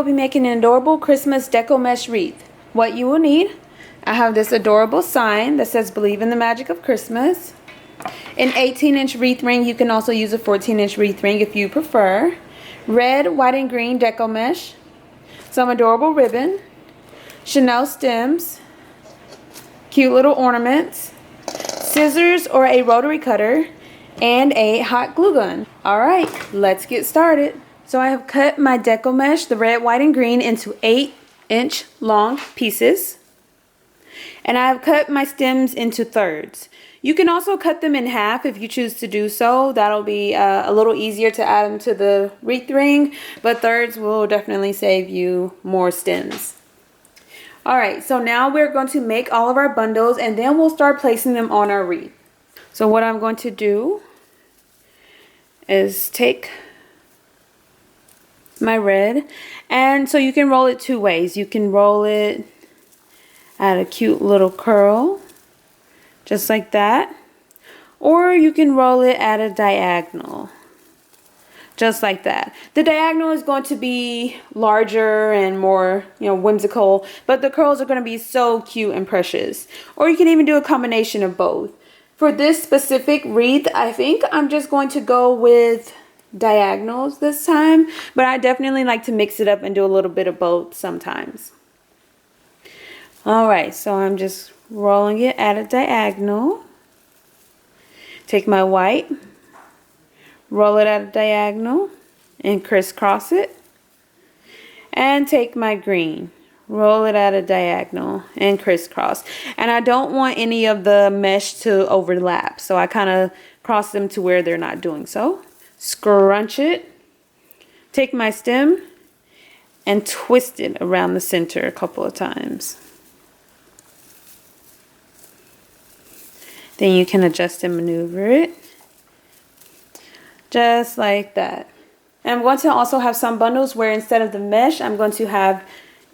will be making an adorable Christmas deco mesh wreath. What you will need, I have this adorable sign that says believe in the magic of Christmas. An 18-inch wreath ring. You can also use a 14-inch wreath ring if you prefer. Red, white, and green deco mesh. Some adorable ribbon. Chanel stems. Cute little ornaments. Scissors or a rotary cutter. And a hot glue gun. Alright, let's get started. So I have cut my deco mesh, the red, white, and green, into 8-inch long pieces. And I have cut my stems into thirds. You can also cut them in half if you choose to do so. That'll be a little easier to add them to the wreath ring, but thirds will definitely save you more stems. Alright, so now we're going to make all of our bundles and then we'll start placing them on our wreath. So what I'm going to do is take my red, and so you can roll it two ways. You can roll it at a cute little curl, just like that, or you can roll it at a diagonal, just like that. The diagonal is going to be larger and more, whimsical, but the curls are going to be so cute and precious. Or you can even do a combination of both. For this specific wreath, I think I'm just going to go with diagonals this time, but I definitely like to mix it up and do a little bit of both sometimes. Alright, so I'm just rolling it at a diagonal. Take my white, roll it at a diagonal and crisscross it, and take my green, roll it at a diagonal and crisscross. And I don't want any of the mesh to overlap, so I kind of cross them to where they're not doing so. Scrunch it, take my stem and twist it around the center a couple of times. Then you can adjust and maneuver it just like that. And I'm going to also have some bundles where instead of the mesh, I'm going to have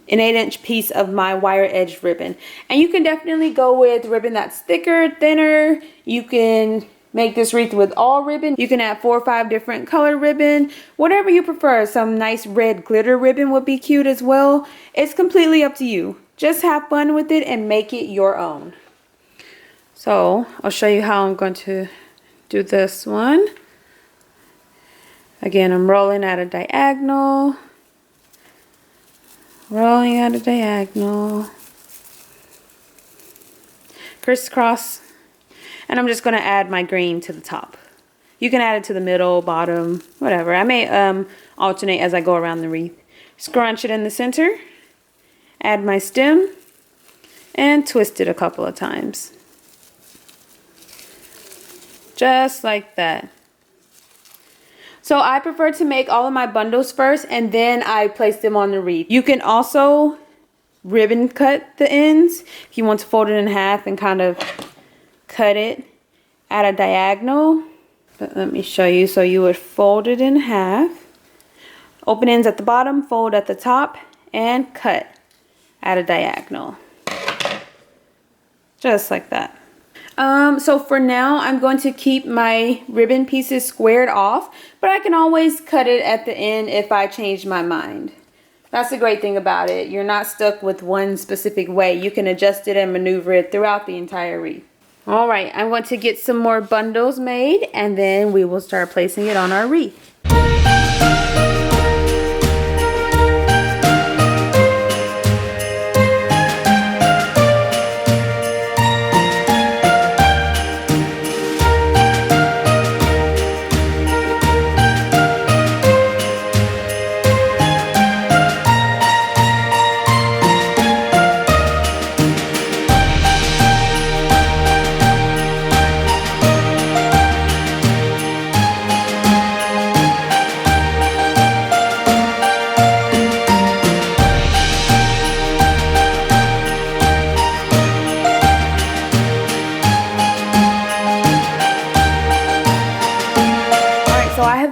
an 8-inch piece of my wire edge ribbon. And you can definitely go with ribbon that's thicker, thinner. You can make this wreath with all ribbon. You can add 4 or 5 different color ribbon, whatever you prefer. Some nice red glitter ribbon would be cute as well. It's completely up to you. Just have fun with it and make it your own. So I'll show you how I'm going to do this one. Again, I'm rolling at a diagonal, rolling at a diagonal, crisscross. And I'm just going to add my green to the top. You can add it to the middle, bottom, whatever. I may alternate as I go around the wreath. Scrunch it in the center. Add my stem. And twist it a couple of times. Just like that. So I prefer to make all of my bundles first and then I place them on the wreath. You can also ribbon cut the ends if you want to fold it in half and kind of cut it at a diagonal. But let me show you. So you would fold it in half, open ends at the bottom, fold at the top, and cut at a diagonal. Just like that. So for now, I'm going to keep my ribbon pieces squared off, but I can always cut it at the end if I change my mind. That's the great thing about it. You're not stuck with one specific way. You can adjust it and maneuver it throughout the entire wreath. Alright, I'm going to get some more bundles made and then we will start placing it on our wreath.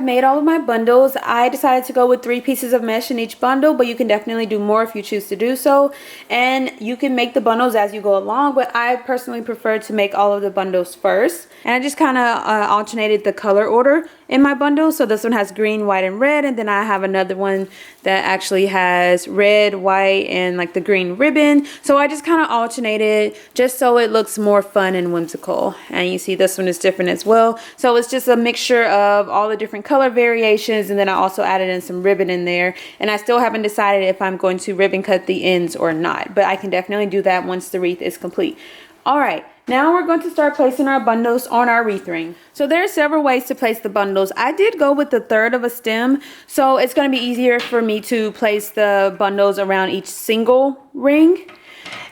Made all of my bundles, I decided to go with 3 pieces of mesh in each bundle, but you can definitely do more if you choose to do so. And you can make the bundles as you go along, but I personally prefer to make all of the bundles first. And I just kind of alternated the color order in my bundle. So this one has green, white, and red, and then I have another one that actually has red, white, and like the green ribbon. So I just kind of alternated just so it looks more fun and whimsical. And you see this one is different as well. So it's just a mixture of all the different color variations, and then I also added in some ribbon in there. And I still haven't decided if I'm going to ribbon cut the ends or not, but I can definitely do that once the wreath is complete. All right. Now we're going to start placing our bundles on our wreath ring. So there are several ways to place the bundles. I did go with the 1/3 of a stem, so it's going to be easier for me to place the bundles around each single ring.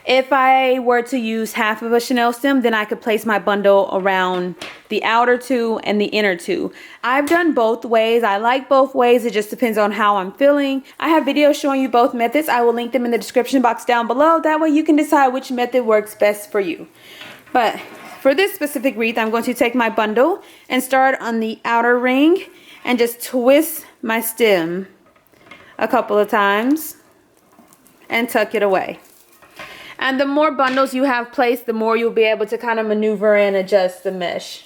If I were to use half of a chenille stem, then I could place my bundle around the outer 2 and the inner 2. I've done both ways. I like both ways. It just depends on how I'm feeling. I have videos showing you both methods. I will link them in the description box down below. That way you can decide which method works best for you. But for this specific wreath, I'm going to take my bundle and start on the outer ring and just twist my stem a couple of times and tuck it away. And the more bundles you have placed, the more you'll be able to kind of maneuver and adjust the mesh.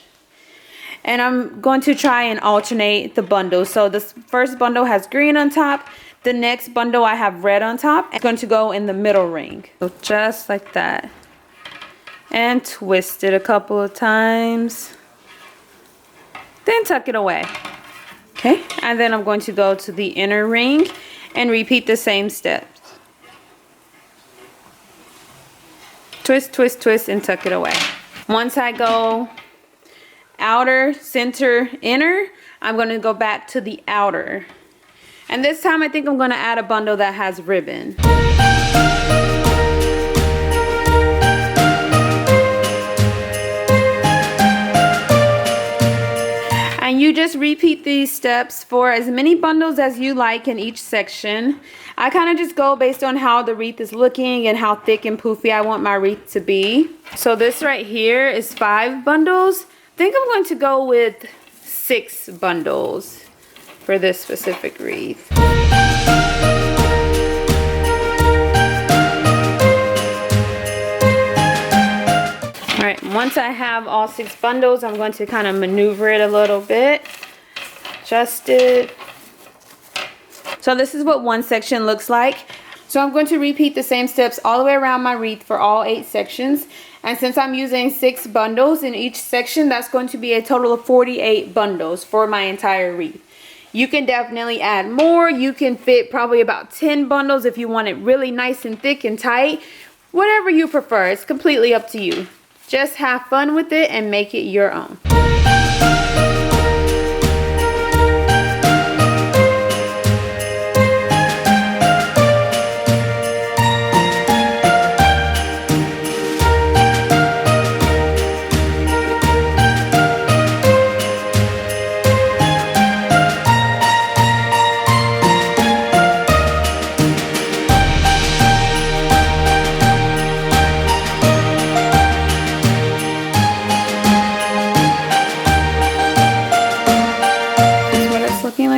And I'm going to try and alternate the bundles. So this first bundle has green on top. The next bundle I have red on top. It's going to go in the middle ring. So just like that. And twist it a couple of times, then tuck it away. Okay, and then I'm going to go to the inner ring and repeat the same steps. Twist, twist, twist, and tuck it away. Once I go outer, center, inner, I'm going to go back to the outer. And this time I think I'm going to add a bundle that has ribbon. And you just repeat these steps for as many bundles as you like in each section. I kind of just go based on how the wreath is looking and how thick and poofy I want my wreath to be. So this right here is 5 bundles. I think I'm going to go with 6 bundles for this specific wreath. Alright, once I have all 6 bundles, I'm going to kind of maneuver it a little bit, adjust it. So this is what one section looks like. So I'm going to repeat the same steps all the way around my wreath for all 8 sections. And since I'm using 6 bundles in each section, that's going to be a total of 48 bundles for my entire wreath. You can definitely add more. You can fit probably about 10 bundles if you want it really nice and thick and tight. Whatever you prefer, it's completely up to you. Just have fun with it and make it your own.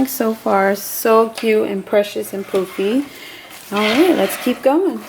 So far, so cute and precious and poofy. All right, let's keep going.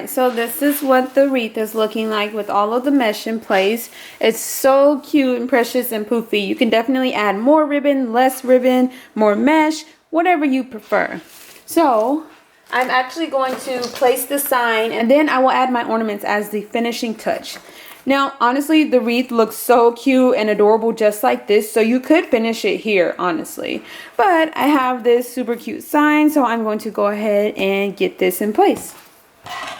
So this is what the wreath is looking like with all of the mesh in place. It's so cute and precious and poofy. You can definitely add more ribbon, less ribbon, more mesh, whatever you prefer. So I'm actually going to place the sign and then I will add my ornaments as the finishing touch. Now, honestly, the wreath looks so cute and adorable just like this, so you could finish it here, honestly. But I have this super cute sign, so I'm going to go ahead and get this in place.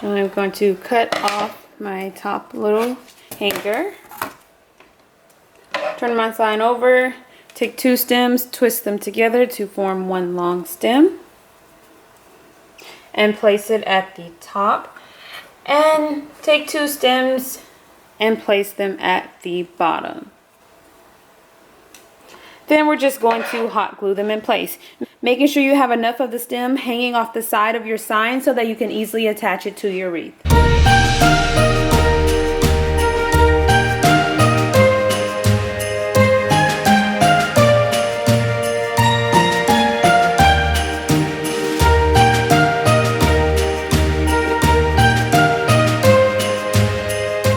And I'm going to cut off my top little hanger. Turn my sign over, take 2 stems, twist them together to form one long stem. and place it at the top. And take 2 stems and place them at the bottom. Then we're just going to hot glue them in place, making sure you have enough of the stem hanging off the side of your sign so that you can easily attach it to your wreath.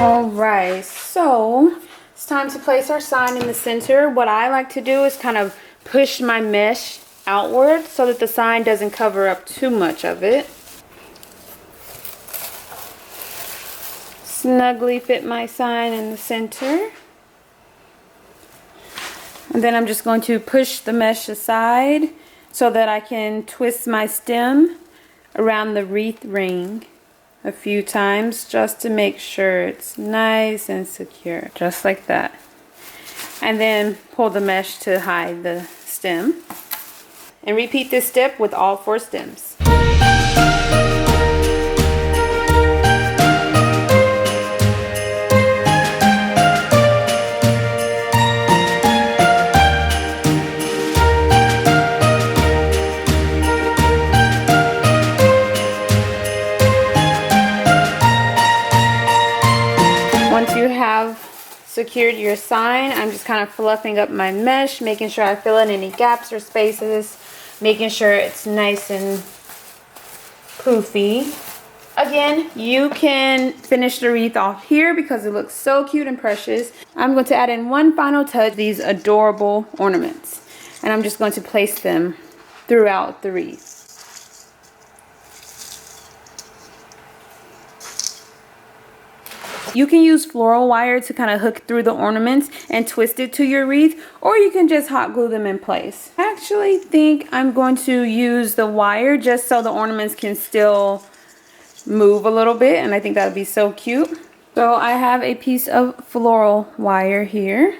Alright, so it's time to place our sign in the center. What I like to do is kind of push my mesh outward so that the sign doesn't cover up too much of it. Snugly fit my sign in the center. And then I'm just going to push the mesh aside so that I can twist my stem around the wreath ring a few times just to make sure it's nice and secure, just like that. And then pull the mesh to hide the stem. And repeat this step with all 4 stems. Once you have secured your sign, I'm just kind of fluffing up my mesh, making sure I fill in any gaps or spaces, making sure it's nice and poofy. Again, you can finish the wreath off here because it looks so cute and precious. I'm going to add in one final touch, these adorable ornaments, and I'm just going to place them throughout the wreath. You can use floral wire to kind of hook through the ornaments and twist it to your wreath, or you can just hot glue them in place. I actually think I'm going to use the wire just so the ornaments can still move a little bit, and I think that would be so cute. So I have a piece of floral wire here,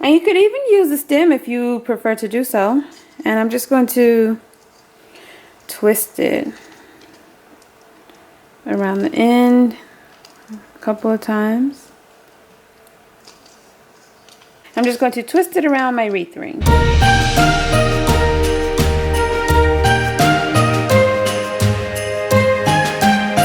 and you could even use the stem if you prefer to do so. And I'm just going to twist it around the end couple of times. I'm just going to twist it around my wreath ring.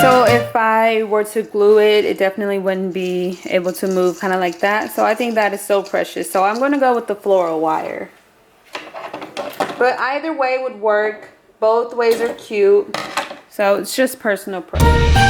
So if I were to glue it, it definitely wouldn't be able to move kind of like that. So I think that is so precious. So I'm going to go with the floral wire. But either way would work. Both ways are cute. So it's just personal preference.